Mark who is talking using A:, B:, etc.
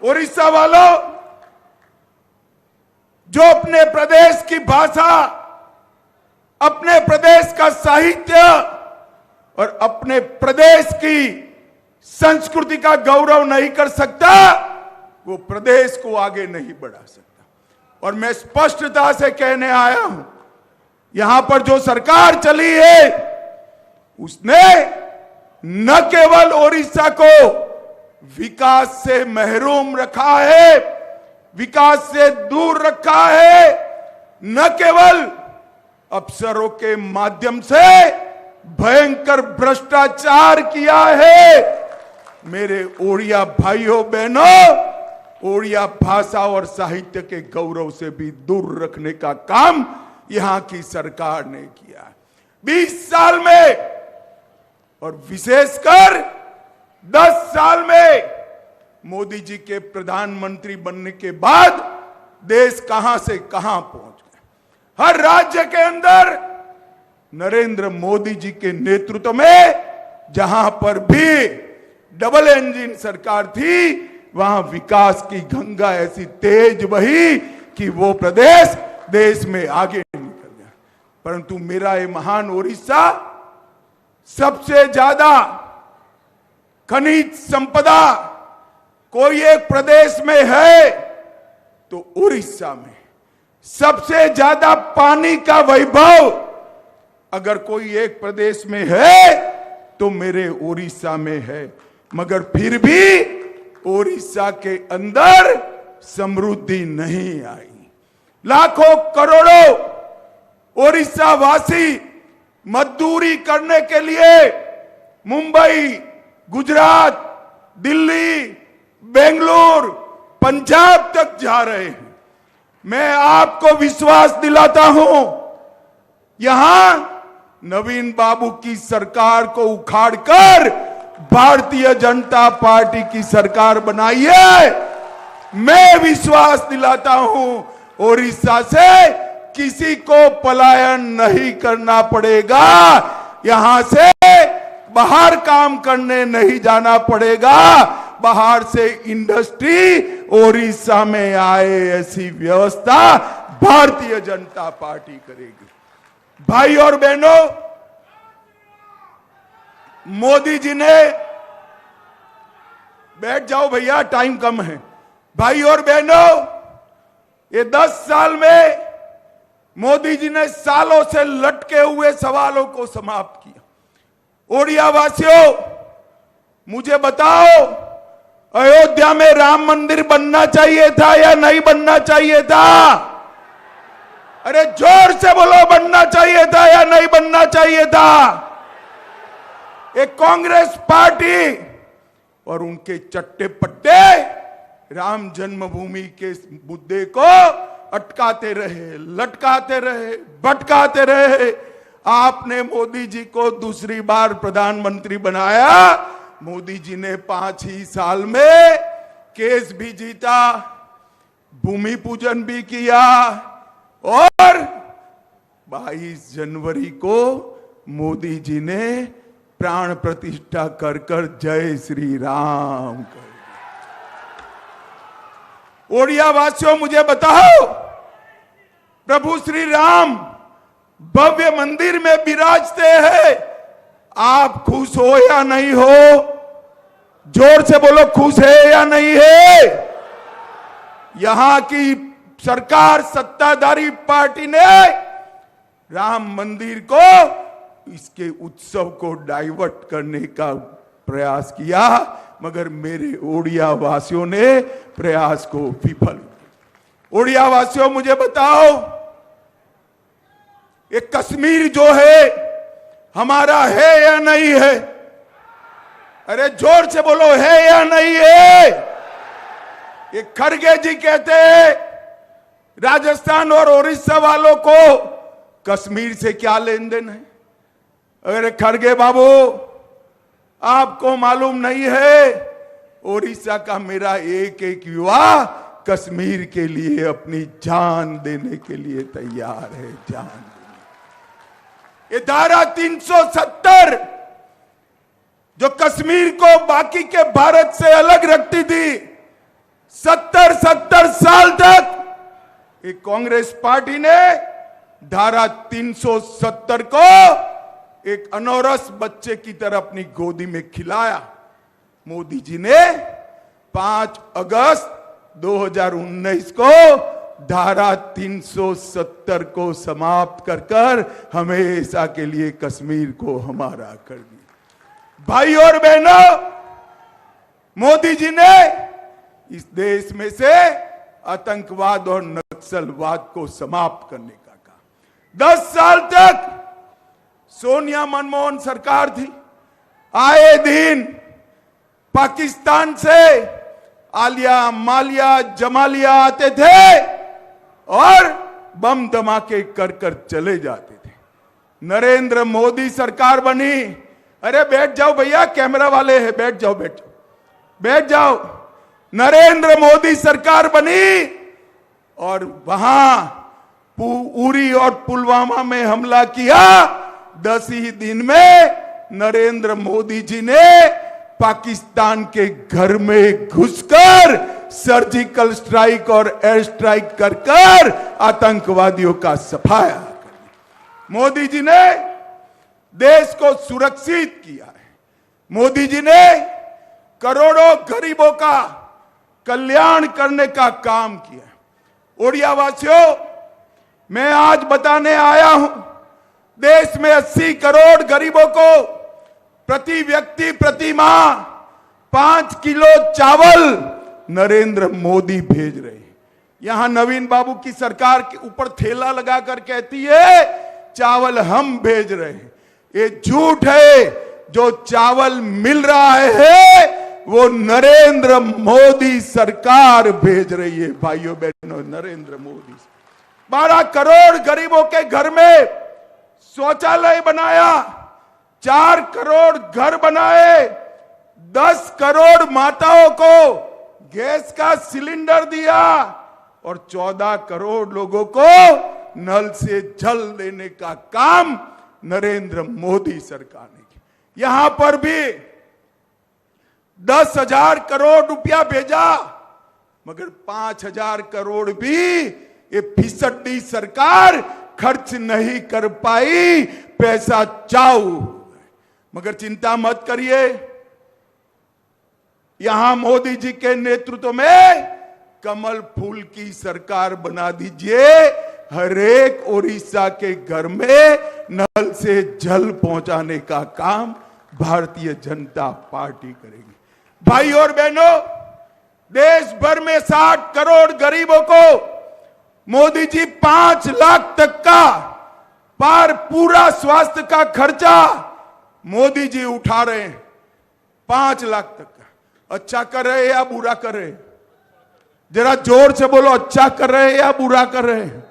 A: उड़ीसा वालों, जो अपने प्रदेश की भाषा, अपने प्रदेश का साहित्य और अपने प्रदेश की संस्कृति का गौरव नहीं कर सकता, वो प्रदेश को आगे नहीं बढ़ा सकता। और मैं स्पष्टता से कहने आया हूं, यहां पर जो सरकार चली है उसने न केवल ओडिशा को विकास से महरूम रखा है, विकास से दूर रखा है, न केवल अफसरों के माध्यम से भयंकर भ्रष्टाचार किया है। मेरे ओडिया भाइयों बहनों, ओडिया भाषा और साहित्य के गौरव से भी दूर रखने का काम यहां की सरकार ने किया 20 साल में, और विशेषकर 10 साल में मोदी जी के प्रधानमंत्री बनने के बाद देश कहां से कहां पहुंच गया। हर राज्य के अंदर नरेंद्र मोदी जी के नेतृत्व में जहां पर भी डबल इंजन सरकार थी, वहां विकास की गंगा ऐसी तेज बही कि वो प्रदेश देश में आगे निकल गया। परंतु मेरा ये महान ओडिशा सबसे ज्यादा खनिज संपदा कोई एक प्रदेश में है तो उड़ीसा में, सबसे ज्यादा पानी का वैभव अगर कोई एक प्रदेश में है तो मेरे उड़ीसा में है। मगर फिर भी उड़ीसा के अंदर समृद्धि नहीं आई। लाखों करोड़ों उड़ीसा वासी मजदूरी करने के लिए मुंबई, गुजरात, दिल्ली, बेंगलुरु, पंजाब तक जा रहे हैं। मैं आपको विश्वास दिलाता हूं, यहां नवीन बाबू की सरकार को उखाड़कर भारतीय जनता पार्टी की सरकार बनाई है। मैं विश्वास दिलाता हूं, ओडिशा से किसी को पलायन नहीं करना पड़ेगा, यहां से बाहर काम करने नहीं जाना पड़ेगा, बाहर से इंडस्ट्री ओडिशा में आए ऐसी व्यवस्था भारतीय जनता पार्टी करेगी। भाई और बहनों, मोदी जी ने, बैठ जाओ भैया टाइम कम है। भाई और बहनों, ये 10 साल में मोदी जी ने सालों से लटके हुए सवालों को समाप्त किया। ओडिया वासियों, मुझे बताओ, अयोध्या में राम मंदिर बनना चाहिए था या नहीं बनना चाहिए था? अरे जोर से बोलो, बनना चाहिए था या नहीं बनना चाहिए था? एक कांग्रेस पार्टी और उनके चट्टे पट्टे राम जन्मभूमि के मुद्दे को अटकाते रहे, लटकाते रहे, भटकाते रहे। आपने मोदी जी को दूसरी बार प्रधानमंत्री बनाया। मोदी जी ने 5 ही साल में केस भी जीता, भूमि पूजन भी किया और 22 जनवरी को मोदी जी ने प्राण प्रतिष्ठा कर कर जय श्री राम कर। ओडिया वासियों, मुझे बताओ, प्रभु श्री राम भव्य मंदिर में विराजते हैं, आप खुश हो या नहीं हो? जोर से बोलो, खुश है या नहीं है? यहां की सरकार, सत्ताधारी पार्टी ने राम मंदिर को, इसके उत्सव को डाइवर्ट करने का प्रयास किया, मगर मेरे ओडिया वासियों ने प्रयास को विफल। ओडिया वासियों, मुझे बताओ, ये कश्मीर जो है हमारा है या नहीं है? अरे जोर से बोलो, है या नहीं है? ये खड़गे जी कहते हैं राजस्थान और उड़ीसा वालों को कश्मीर से क्या लेन देन है? अरे खड़गे बाबू, आपको मालूम नहीं है, उड़ीसा का मेरा एक एक युवा कश्मीर के लिए अपनी जान देने के लिए तैयार है, जान देने। ये धारा 370 जो कश्मीर को बाकी के भारत से अलग रखती थी, साल तक एक कांग्रेस पार्टी ने धारा 370 को एक अनौरस बच्चे की तरह अपनी गोदी में खिलाया। मोदी जी ने 5 अगस्त 2019 को धारा 370 को समाप्त कर कर हमेशा के लिए कश्मीर को हमारा कर दिया। भाई और बहनों, मोदी जी ने इस देश में से आतंकवाद और नक्सलवाद को समाप्त करने का कहा। 10 साल तक सोनिया मनमोहन सरकार थी। आए दिन पाकिस्तान से आलिया मालिया जमालिया आते थे और बम धमाके कर कर चले जाते थे। नरेंद्र मोदी सरकार बनी। अरे बैठ जाओ भैया, कैमरा वाले हैं, बैठ जाओ बैठ जाओ बैठ जाओ। नरेंद्र मोदी सरकार बनी और वहां उरी और पुलवामा में हमला किया। 10 ही दिन में नरेंद्र मोदी जी ने पाकिस्तान के घर में घुसकर सर्जिकल स्ट्राइक और एयर स्ट्राइक कर कर आतंकवादियों का सफाया कर दिया। मोदी जी ने देश को सुरक्षित किया है। मोदी जी ने करोड़ों गरीबों का कल्याण करने का काम किया। ओडिया वासियों, मैं आज बताने आया हूं, देश में 80 करोड़ गरीबों को प्रति व्यक्ति प्रति माह 5 किलो चावल नरेंद्र मोदी भेज रहे हैं। यहां नवीन बाबू की सरकार के ऊपर थैला लगाकर कहती है चावल हम भेज रहे हैं। ये झूठ है। जो चावल मिल रहा है वो नरेंद्र मोदी सरकार भेज रही है। भाइयों बहनों, नरेंद्र मोदी 12 करोड़ गरीबों के घर में शौचालय बनाया, 4 करोड़ घर बनाए, 10 करोड़ माताओं को गैस का सिलेंडर दिया और 14 करोड़ लोगों को नल से जल देने का काम नरेंद्र मोदी सरकार ने किया। यहां पर भी 10,000 करोड़ रुपया भेजा, मगर 5,000 करोड़ भी ये फिसड्डी सरकार खर्च नहीं कर पाई। पैसा चाऊ। मगर चिंता मत करिए, यहां मोदी जी के नेतृत्व में कमल फूल की सरकार बना दीजिए। हर एक ओडिशा के घर में नल से जल पहुंचाने का काम भारतीय जनता पार्टी करेगी। भाई और बहनों, देश भर में 60 करोड़ गरीबों को मोदी जी 5 लाख तक का पूरा स्वास्थ्य का खर्चा मोदी जी उठा रहे हैं। 5 लाख तक का। अच्छा कर रहे हैं या बुरा कर रहे हैं? जरा जोर से बोलो, अच्छा कर रहे हैं या बुरा कर रहे हैं?